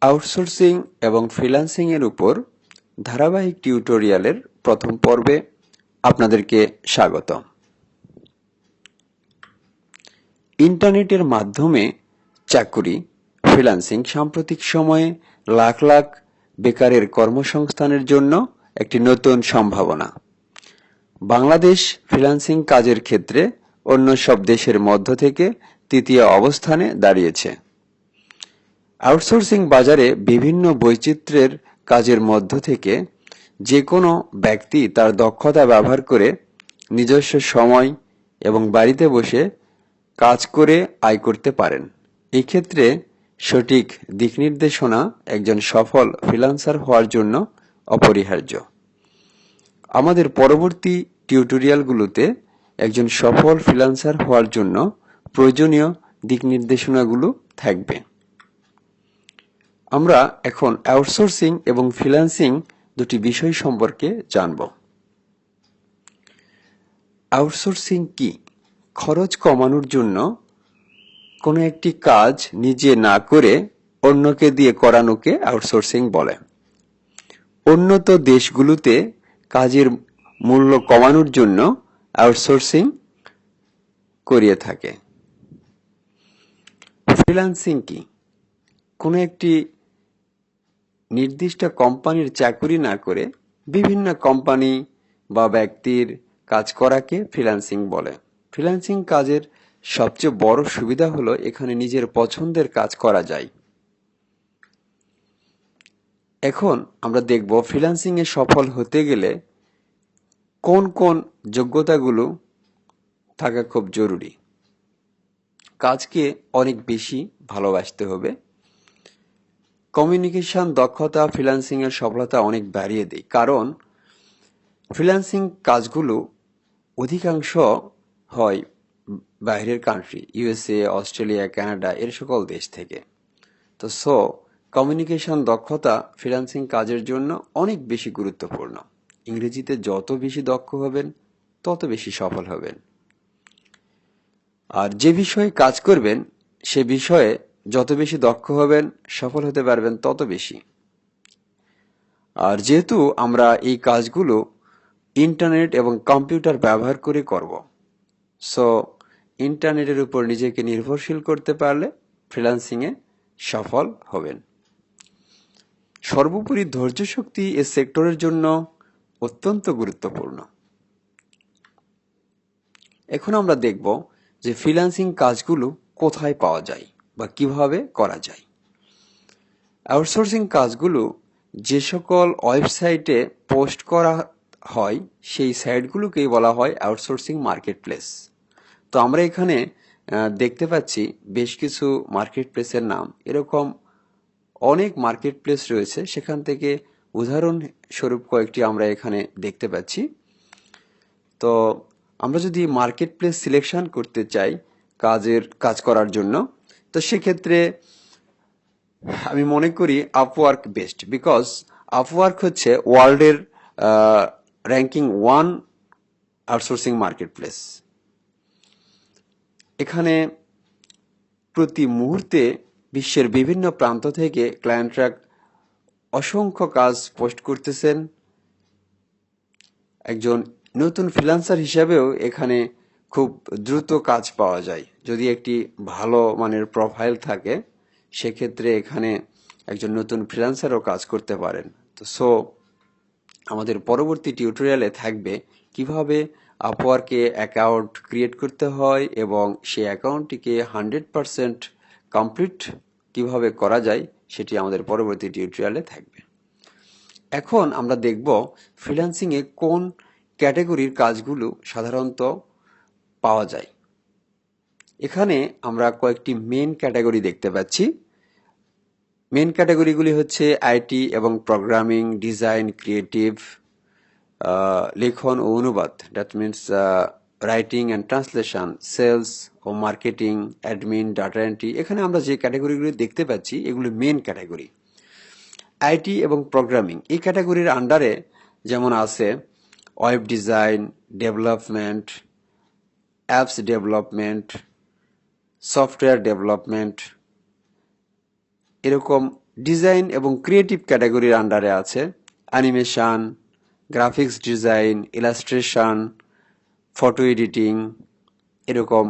Outsourcing এবং freelancing এর উপর ধারাবাহিক টিউটোরিয়ালের প্রথম পর্বে আপনাদেরকে স্বাগত। ইন্টারনেটের মাধ্যমে চাকুরি, ফ্রিল্যান্সিং সাম্প্রতিক সময়ে লাখ লাখ বেকারের কর্মসংস্থানের জন্য একটি নতুন সম্ভাবনা। বাংলাদেশ ফ্রিল্যান্সিং কাজের ক্ষেত্রে অন্য সব দেশের মধ্য থেকে তৃতীয় অবস্থানে দাঁড়িয়েছে। আউটসোর্সিং বাজারে বিভিন্ন বৈচিত্র্যের কাজের মধ্য থেকে যে কোনো ব্যক্তি তার দক্ষতা ব্যবহার করে নিজস্ব সময় এবং বাড়িতে বসে কাজ করে আয় করতে পারেন। এই ক্ষেত্রে সঠিক দিকনির্দেশনা একজন সফল ফ্রিল্যান্সার হওয়ার জন্য অপরিহার্য। আমাদের পরবর্তী টিউটোরিয়ালগুলোতে একজন সফল ফ্রিল্যান্সার হওয়ার জন্য প্রয়োজনীয় দিকনির্দেশনাগুলো থাকবে। আমরা এখন আউটসোর্সিং এবং ফ্রিল্যান্সিং দুটি বিষয় সম্পর্কে জানব। আউটসোর্সিং কি? খরচ কমানোর জন্য কোনো একটি কাজ নিজে না করে অন্যকে দিয়ে করানোকে আউটসোর্সিং বলে। উন্নত দেশগুলোতে কাজের মূল্য কমানোর জন্য আউটসোর্সিং করিয়ে থাকে। ফ্রিল্যান্সিং কি? কোনো একটি নির্দিষ্ট কোম্পানির চাকুরি না করে বিভিন্ন কোম্পানি বা ব্যক্তির কাজ করাকে ফ্রিল্যান্সিং বলে। ফ্রিল্যান্সিং কাজের সবচেয়ে বড় সুবিধা হলো এখানে নিজের পছন্দের কাজ করা যায়। এখন আমরা দেখব ফ্রিল্যান্সিং এ সফল হতে গেলে কোন কোন যোগ্যতাগুলো থাকা খুব জরুরি। কাজকে অনেক বেশি ভালোবাসতে হবে। কমিউনিকেশন দক্ষতা ফ্রিল্যান্সিং এর সফলতা অনেক বাড়িয়ে দেয়, কারণ ফ্রিল্যান্সিং কাজগুলো অধিকাংশ হয় বাইরের কান্ট্রি, ইউএসএ, অস্ট্রেলিয়া, কানাডা এর সকল দেশ থেকে। তো কমিউনিকেশন দক্ষতা ফ্রিল্যান্সিং কাজের জন্য অনেক বেশি গুরুত্বপূর্ণ। ইংরেজিতে যত বেশি দক্ষ হবেন তত বেশি সফল হবেন। আর যে বিষয়ে কাজ করবেন সে বিষয়ে যত বেশি দক্ষ হবেন, সফল হতে পারবেন তত বেশি। আর যেহেতু আমরা এই কাজগুলো ইন্টারনেট এবং কম্পিউটার ব্যবহার করে করব, সো ইন্টারনেটের উপর নিজেকে নির্ভরশীল করতে পারলে ফ্রিল্যান্সিংয়ে সফল হবেন। সর্বোপরি ধৈর্য শক্তি এ সেক্টরের জন্য অত্যন্ত গুরুত্বপূর্ণ। এখন আমরা দেখব যে ফ্রিল্যান্সিং কাজগুলো কোথায় পাওয়া যায় বা কিভাবে করা যায়। আউটসোর্সিং কাজগুলো যে সকল ওয়েবসাইটে পোস্ট করা হয় সেই সাইটগুলোকেই বলা হয় আউটসোর্সিং মার্কেটপ্লেস। তো আমরা এখানে দেখতে পাচ্ছি বেশ কিছু মার্কেটপ্লেসের নাম। এরকম অনেক মার্কেটপ্লেস রয়েছে, সেখান থেকে উদাহরণস্বরূপ কয়েকটি আমরা এখানে দেখতে পাচ্ছি। তো আমরা যদি মার্কেটপ্লেস সিলেকশন করতে চাই কাজ করার জন্য, তো সেক্ষেত্রে আমি মনে করি আপওয়ার্ক বেস্ট, বিকজ আপওয়ার্ক হচ্ছে ওয়ার্ল্ডের র্যাঙ্কিং 1 আউটসোর্সিং মার্কেটপ্লেস। এখানে প্রতি মুহূর্তে বিশ্বের বিভিন্ন প্রান্ত থেকে ক্লায়েন্টরা অসংখ্য কাজ পোস্ট করতেছেন। একজন নতুন ফ্রিল্যান্সার হিসাবেও এখানে খুব দ্রুত কাজ পাওয়া যায়। যদি একটি ভালো মানের প্রোফাইল থাকে সেক্ষেত্রে এখানে একজন নতুন ফ্রিল্যান্সারও কাজ করতে পারেন। তো আমাদের পরবর্তী টিউটোরিয়ালে থাকবে কিভাবে আপওয়ার্কে অ্যাকাউন্ট ক্রিয়েট করতে হয় এবং সেই অ্যাকাউন্টটিকে 100% কমপ্লিট কিভাবে করা যায় সেটি আমাদের পরবর্তী টিউটোরিয়ালে থাকবে। এখন আমরা দেখব ফ্রিল্যান্সিং এ কোন ক্যাটাগরির কাজগুলো সাধারণত পাওয়া যায়। এখানে আমরা কয়েকটি মেন ক্যাটাগরি দেখতে পাচ্ছি। মেন ক্যাটাগরিগুলি হচ্ছে আইটি এবং প্রোগ্রামিং, ডিজাইন, ক্রিয়েটিভ, লেখন ও অনুবাদ, that means writing and translation, sales ও মার্কেটিং, অ্যাডমিন, ডাটা এন্ট্রি। এখানে আমরা যে ক্যাটাগরিগুলি দেখতে পাচ্ছি এগুলি মেন ক্যাটাগরি। আইটি এবং প্রোগ্রামিং এই ক্যাটাগরির আন্ডারে যেমন আছে web design, development, apps development, software development, এরকম ডিজাইন এবং ক্রিয়েটিভ ক্যাটাগরির আন্ডারে আছে animation, graphics design, illustration, photo editing, এরকম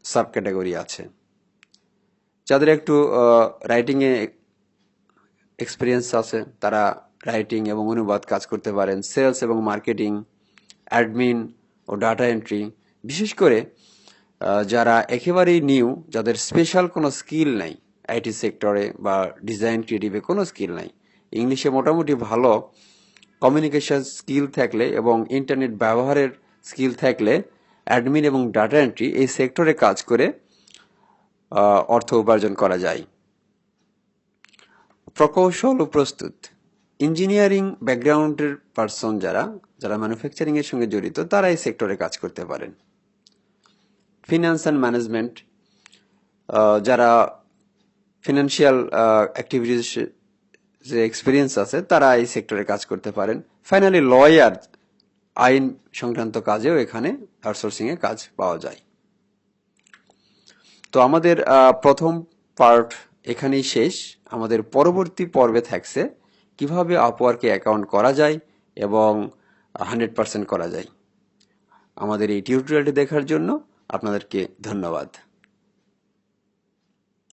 সাব ক্যাটাগরি আছে। যাদের একটু রাইটিংয়ে এক্সপিরিয়েন্স আছে তারা রাইটিং এবং অনুবাদ কাজ করতে পারেন, সেলস এবং মার্কেটিং, অ্যাডমিন ও ডাটা এন্ট্রি। বিশেষ করে যারা একেবারেই নিউ, যাদের স্পেশাল কোনো স্কিল নাই, আইটি সেক্টরে বা ডিজাইন ক্রিয়েটিভে কোনো স্কিল নাই, ইংলিশে মোটামুটি ভালো কমিউনিকেশন স্কিল থাকলে এবং ইন্টারনেট ব্যবহারের স্কিল থাকলে অ্যাডমিন এবং ডাটা এন্ট্রি এই সেক্টরে কাজ করে অর্থ উপার্জন করা যায়। প্রকৌশল ও প্রস্তুত, ইঞ্জিনিয়ারিং ব্যাকগ্রাউন্ডের পার্সন যারা যারা ম্যানুফ্যাকচারিং এর সঙ্গে জড়িত তারা এই সেক্টরে কাজ করতে পারেন। ফিনান্স অ্যান্ড ম্যানেজমেন্ট, যারা ফিনান্সিয়াল অ্যাক্টিভিটিস যে এক্সপিরিয়েন্স আছে তারা এই সেক্টরে কাজ করতে পারেন। ফাইনালি লয়ার, আইন সংক্রান্ত কাজেও এখানে আউটসোর্সিং এ কাজ পাওয়া যায়। তো আমাদের প্রথম পার্ট এখানেই শেষ। আমাদের পরবর্তী পর্বে থাকছে কিভাবে আপওয়ার্কে অ্যাকাউন্ট করা যায় এবং 100% করা যায়। আমাদের এই টিউটোরিয়ালটি দেখার জন্য আপনাদেরকে ধন্যবাদ।